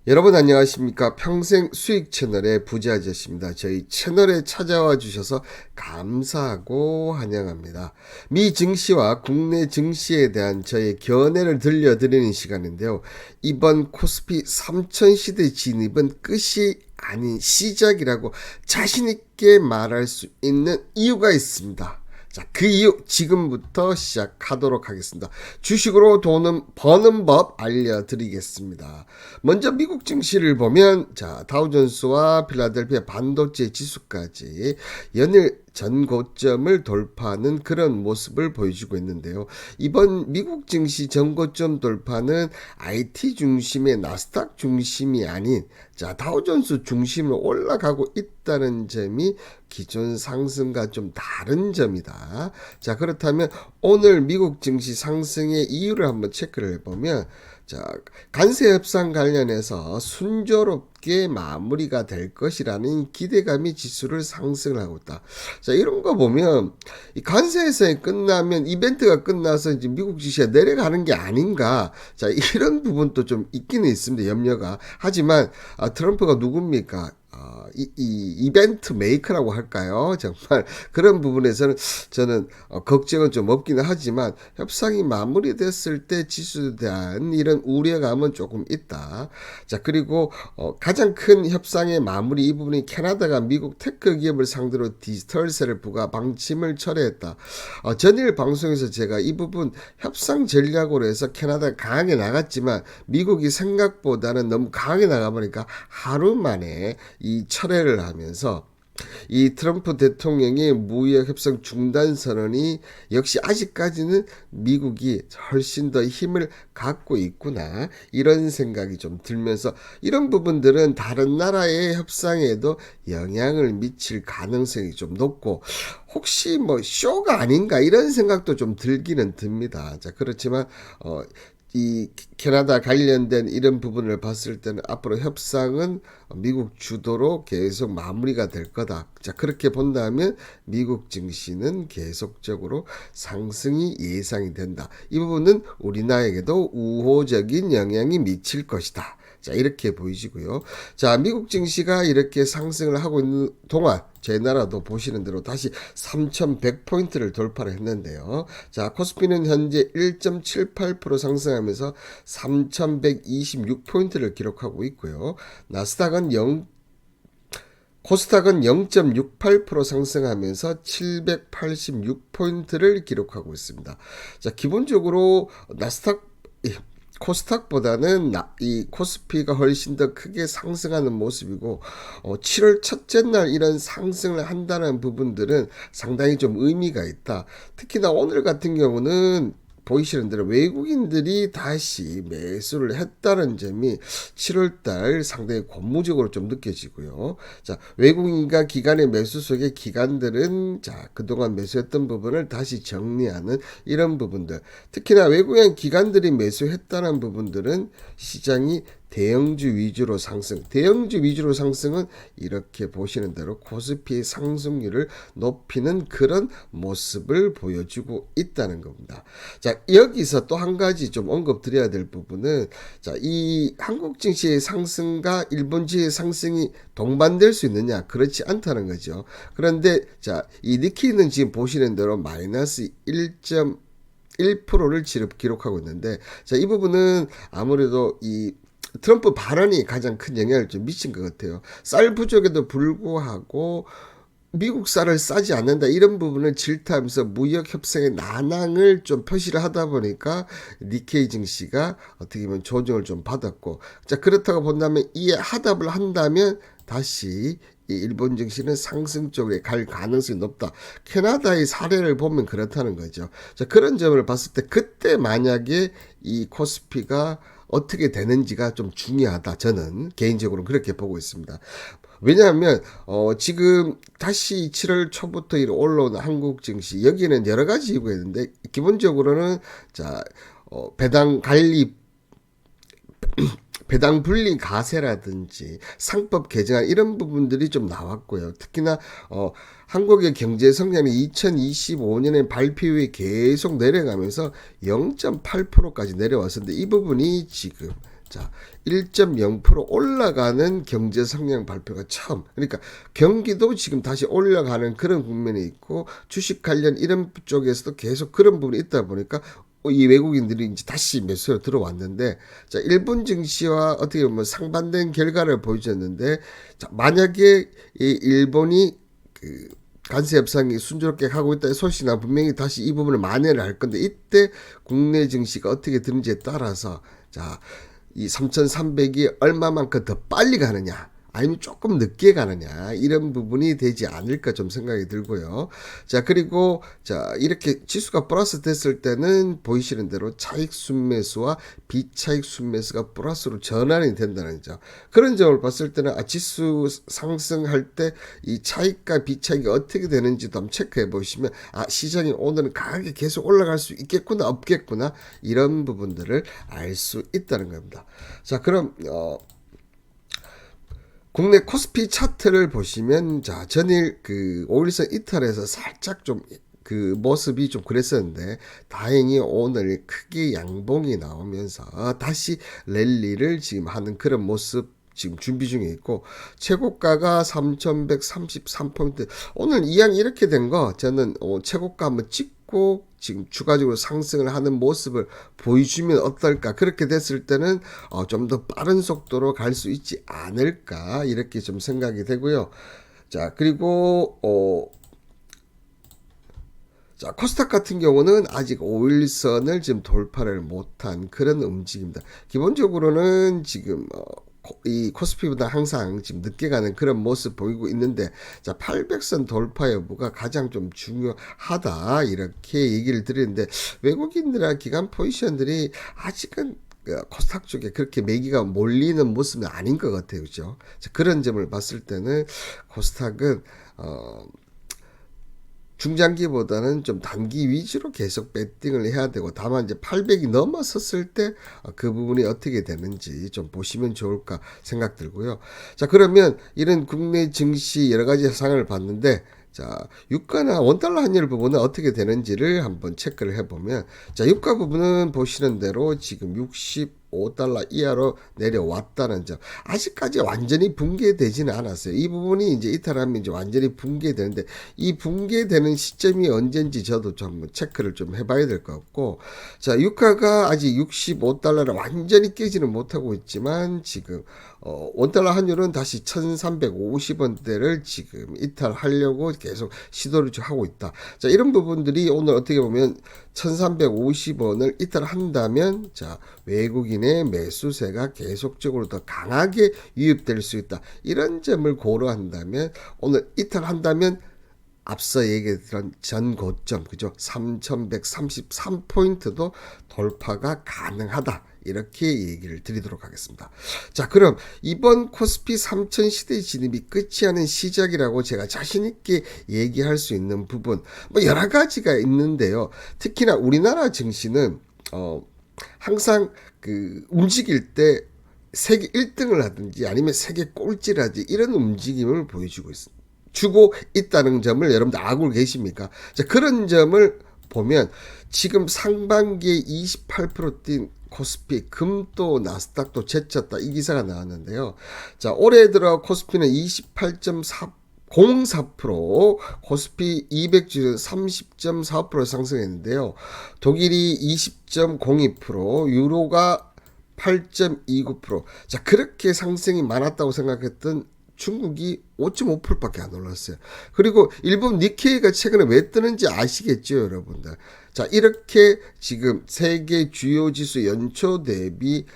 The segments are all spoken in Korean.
여러분 안녕하십니까. 평생 수익 채널의 부자 아저씨입니다. 저희 채널에 찾아와 주셔서 감사하고 환영합니다. 미 증시와 국내 증시에 대한 저의 견해를 들려드리는 시간인데요. 이번 코스피 3000 시대 진입은 끝이 아닌 시작이라고 자신있게 말할 수 있는 이유가 있습니다. 자, 그 이유 지금부터 시작하도록 하겠습니다. 주식으로 돈은 버는 법 알려드리겠습니다. 먼저 미국 증시를 보면 다우존스와 필라델피아 반도체 지수까지 연일 전고점을 돌파하는 그런 모습을 보여주고 있는데요. 이번 미국 증시 전고점 돌파는 IT 중심의 나스닥 중심이 아닌 다우존스 중심으로 올라가고 있다는 점이 기존 상승과 좀 다른 점이다. 자, 그렇다면 오늘 미국 증시 상승의 이유를 한번 체크를 해보면 관세 협상 관련해서 순조롭게 마무리가 될 것이라는 기대감이 지수를 상승을 하고 있다. 자, 이런 거 보면 이 관세 협상이 끝나면 이벤트가 끝나서 이제 미국 주식이 내려가는 게 아닌가. 자, 이런 부분도 좀 있기는 있습니다. 염려가. 하지만 트럼프가 누굽니까? 이 이벤트 메이커라고 할까요? 정말 그런 부분에서는 저는 걱정은 좀 없기는 하지만 협상이 마무리됐을 때 지수에 대한 이런 우려감은 조금 있다. 자, 그리고 가장 큰 협상의 마무리 이 부분이 캐나다가 미국 테크 기업을 상대로 디지털세를 부과 방침을 철회했다. 전일 방송에서 제가 이 부분 협상 전략으로 해서 캐나다가 강하게 나갔지만 미국이 생각보다는 너무 강하게 나가보니까 하루 만에 이 철회를 하면서 이 트럼프 대통령의 무역 협상 중단 선언이 역시 아직까지는 미국이 훨씬 더 힘을 갖고 있구나 이런 생각이 좀 들면서 이런 부분들은 다른 나라의 협상에도 영향을 미칠 가능성이 좀 높고 혹시 뭐 쇼가 아닌가 이런 생각도 좀 들기는 듭니다. 자, 그렇지만 이 캐나다 관련된 이런 부분을 봤을 때는 앞으로 협상은 미국 주도로 계속 마무리가 될 거다. 자, 그렇게 본다면 미국 증시는 계속적으로 상승이 예상이 된다. 이 부분은 우리나라에게도 우호적인 영향이 미칠 것이다. 자, 이렇게 보이시고요. 자, 미국 증시가 이렇게 상승을 하고 있는 동안 제 나라도 보시는 대로 다시 3,100포인트를 돌파를 했는데요. 자, 코스피는 현재 1.78% 상승하면서 3,126포인트를 기록하고 있고요. 코스닥은 0.68% 상승하면서 786포인트를 기록하고 있습니다. 자, 기본적으로 코스닥보다는 이 코스피가 훨씬 더 크게 상승하는 모습이고 7월 첫째 날 이런 상승을 한다는 부분들은 상당히 좀 의미가 있다. 특히나 오늘 같은 경우는 보이시는 대로 외국인들이 다시 매수를 했다는 점이 7월달 상당히 고무적으로 좀 느껴지고요. 자, 외국인과 기관의 매수 속에 기관들은 그동안 매수했던 부분을 다시 정리하는 이런 부분들. 특히나 외국인 기관들이 매수했다는 부분들은 시장이 대형주 위주로 상승. 대형주 위주로 상승은 이렇게 보시는 대로 코스피의 상승률을 높이는 그런 모습을 보여주고 있다는 겁니다. 자, 여기서 또 한 가지 좀 언급드려야 될 부분은 이 한국 증시의 상승과 일본 증시의 상승이 동반될 수 있느냐? 그렇지 않다는 거죠. 그런데 이 니케이는 지금 보시는 대로 마이너스 1.1%를 기록하고 있는데 이 부분은 아무래도 이 트럼프 발언이 가장 큰 영향을 좀 미친 것 같아요. 쌀 부족에도 불구하고 미국 쌀을 싸지 않는다 이런 부분을 질타하면서 무역 협상의 난항을 좀 표시를 하다 보니까 니케이 증시가 어떻게 보면 조정을 좀 받았고, 자, 그렇다고 본다면 이에 하답을 한다면 다시 이 일본 증시는 상승 쪽에 갈 가능성이 높다. 캐나다의 사례를 보면 그렇다는 거죠. 자, 그런 점을 봤을 때 그때 만약에 이 코스피가 어떻게 되는지가 좀 중요하다. 저는 개인적으로 그렇게 보고 있습니다. 왜냐하면 지금 다시 7월 초부터 올라온 한국 증시 여기는 여러 가지 이유가 있는데 기본적으로는 배당 관리 배당 분리 가세라든지 상법 개정안 이런 부분들이 좀 나왔고요. 특히나 한국의 경제 성장이 2025년에 발표 후에 계속 내려가면서 0.8%까지 내려왔었는데 이 부분이 지금 자, 1.0% 올라가는 경제 성장 발표가 처음. 그러니까 경기도 지금 다시 올라가는 그런 국면이 있고 주식 관련 이런 쪽에서도 계속 그런 부분이 있다 보니까 이 외국인들이 이제 다시 매수로 들어왔는데, 자, 일본 증시와 어떻게 보면 상반된 결과를 보여줬는데, 자, 만약에 이 일본이 그 관세 협상이 순조롭게 하고 있다 소식이 나 분명히 다시 이 부분을 만회를 할 건데, 이때 국내 증시가 어떻게 되는지에 따라서 자, 이 3,300이 얼마만큼 더 빨리 가느냐 아니면 조금 늦게 가느냐 이런 부분이 되지 않을까 좀 생각이 들고요. 자, 그리고 자, 이렇게 지수가 플러스 됐을 때는 보이시는 대로 차익 순매수와 비차익 순매수가 플러스로 전환이 된다는 점. 그런 점을 봤을 때는 지수 상승할 때 이 차익과 비차익이 어떻게 되는지도 한번 체크해 보시면 시장이 오늘은 강하게 계속 올라갈 수 있겠구나 없겠구나 이런 부분들을 알 수 있다는 겁니다. 자, 그럼 국내 코스피 차트를 보시면 자, 전일 그 5일선 이탈에서 살짝 좀 그 모습이 좀 그랬었는데 다행히 오늘 크게 양봉이 나오면서 다시 랠리를 지금 하는 그런 모습 지금 준비 중에 있고, 최고가가 3,133포인트. 오늘 이왕 이렇게 된 거 저는 최고가 한번 찍고 지금 추가적으로 상승을 하는 모습을 보여주면 어떨까. 그렇게 됐을 때는 좀 더 빠른 속도로 갈 수 있지 않을까 이렇게 좀 생각이 되고요. 자, 그리고 자, 코스닥 같은 경우는 아직 5일선을 지금 돌파를 못한 그런 움직임입니다. 기본적으로는 지금 이 코스피보다 항상 지금 늦게 가는 그런 모습 보이고 있는데, 자, 800선 돌파 여부가 가장 좀 중요하다 이렇게 얘기를 드리는데, 외국인들이나 기관 포지션들이 아직은 코스닥 쪽에 그렇게 매기가 몰리는 모습은 아닌 것 같아요. 그죠? 자, 그런 점을 봤을 때는 코스닥은 중장기보다는 좀 단기 위주로 계속 배팅을 해야 되고, 다만 이제 800이 넘어섰을 때 그 부분이 어떻게 되는지 좀 보시면 좋을까 생각 들고요. 자, 그러면 이런 국내 증시 여러 가지 상황을 봤는데, 자, 유가나 원달러 환율 부분은 어떻게 되는지를 한번 체크를 해보면, 자, 유가 부분은 보시는 대로 지금 65달러 이하로 내려왔다는 점. 아직까지 완전히 붕괴되지는 않았어요. 이 부분이 이제 이탈하면 이제 완전히 붕괴되는데, 이 붕괴되는 시점이 언젠지 저도 좀 체크를 좀 해봐야 될 것 같고, 자, 유가가 아직 65달러를 완전히 깨지는 못하고 있지만 지금 원달러 환율은 다시 1350원대를 지금 이탈하려고 계속 시도를 하고 있다. 자, 이런 부분들이 오늘 어떻게 보면 1350원을 이탈한다면 자, 외국인의 매수세가 계속적으로 더 강하게 유입될 수 있다. 이런 점을 고려한다면 오늘 이탈한다면 앞서 얘기했던 전 고점, 그죠? 3133포인트도 돌파가 가능하다. 이렇게 얘기를 드리도록 하겠습니다. 자, 그럼 이번 코스피 3000 시대 진입이 끝이 아닌 시작이라고 제가 자신있게 얘기할 수 있는 부분, 뭐 여러 가지가 있는데요. 특히나 우리나라 증시는, 항상 그 움직일 때 세계 1등을 하든지 아니면 세계 꼴찌를 하지 이런 움직임을 보여주고 있습니다. 주고 있다는 점을 여러분들 알고 계십니까? 자, 그런 점을 보면 지금 상반기에 28% 뛴 코스피, 금도 나스닥도 제쳤다 이 기사가 나왔는데요. 자, 올해 들어 코스피는 28.04%, 코스피 200주는 30.4% 상승했는데요. 독일이 20.02%, 유로가 8.29%. 자, 그렇게 상승이 많았다고 생각했던 중국이 5.5%밖에 안 올랐어요. 그리고 일본 니케이가 최근에 왜 뜨는지 아시겠죠, 여러분들. 자, 이렇게 지금 세계 주요 지수 연초 대비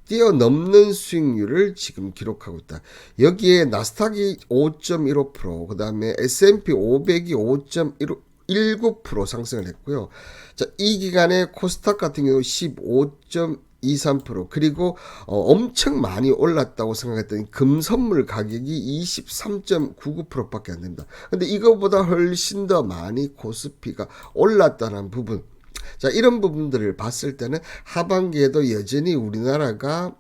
뛰어넘는 수익률을 지금 기록하고 있다. 여기에 나스닥이 5.15%, 그 다음에 S&P 500이 5.19% 상승을 했고요. 자, 이 기간에 코스닥 같은 경우 15.23%, 그리고 엄청 많이 올랐다고 생각했더니 금선물 가격이 23.99%밖에 안 됩니다. 근데 이거보다 훨씬 더 많이 코스피가 올랐다는 부분. 자, 이런 부분들을 봤을 때는 하반기에도 여전히 우리나라가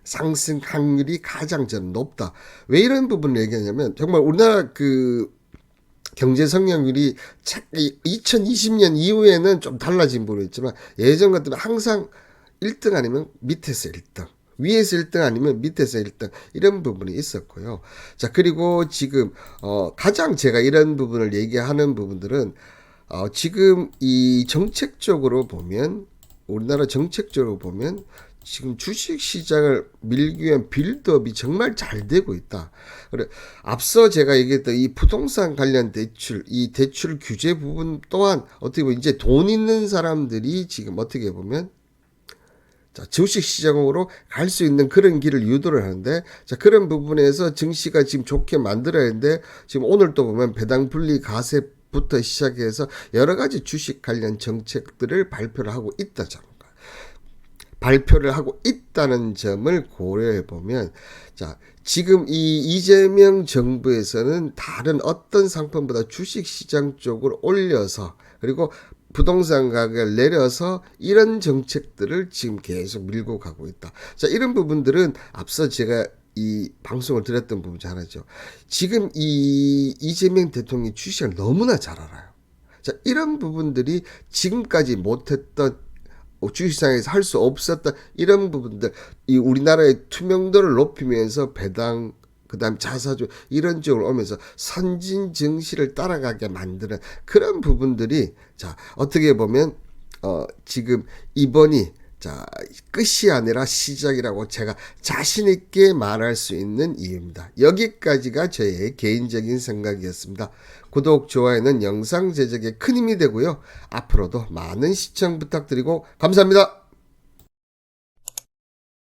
상승 확률이 가장 저는 높다. 왜 이런 부분을 얘기하냐면, 정말 우리나라 그 경제 성장률이 2020년 이후에는 좀 달라진 부분이 있지만 예전 같으면 항상 1등 아니면 밑에서 1등. 위에서 1등 아니면 밑에서 1등 이런 부분이 있었고요. 자, 그리고 지금 가장 제가 이런 부분을 얘기하는 부분들은 지금 이 정책적으로 보면 우리나라 정책적으로 보면 지금 주식 시장을 밀기 위한 빌드업이 정말 잘 되고 있다. 그래 앞서 제가 얘기했던 이 부동산 관련 대출, 이 대출 규제 부분 또한 어떻게 보면 이제 돈 있는 사람들이 지금 어떻게 보면 자, 주식 시장으로 갈 수 있는 그런 길을 유도를 하는데, 자, 그런 부분에서 증시가 지금 좋게 만들어야 하는데, 지금 오늘 또 보면 배당 분리 가세부터 시작해서 여러 가지 주식 관련 정책들을 발표를 하고 있다잖아요. 발표를 하고 있다는 점을 고려해 보면, 자, 지금 이 이재명 정부에서는 다른 어떤 상품보다 주식 시장 쪽으로 올려서, 그리고 부동산 가격을 내려서 이런 정책들을 지금 계속 밀고 가고 있다. 자, 이런 부분들은 앞서 제가 이 방송을 드렸던 부분 중 하나죠. 지금 이 이재명 대통령이 주식을 너무나 잘 알아요. 자, 이런 부분들이 지금까지 못했던 주식시장에서 할 수 없었던 이런 부분들, 이 우리나라의 투명도를 높이면서 배당, 그다음 자사주 이런 쪽으로 오면서 선진 증시를 따라가게 만드는 그런 부분들이 자 어떻게 보면 지금 이번이 자 끝이 아니라 시작이라고 제가 자신 있게 말할 수 있는 이유입니다. 여기까지가 저의 개인적인 생각이었습니다. 구독, 좋아요는 영상 제작에 큰 힘이 되고요. 앞으로도 많은 시청 부탁드리고 감사합니다.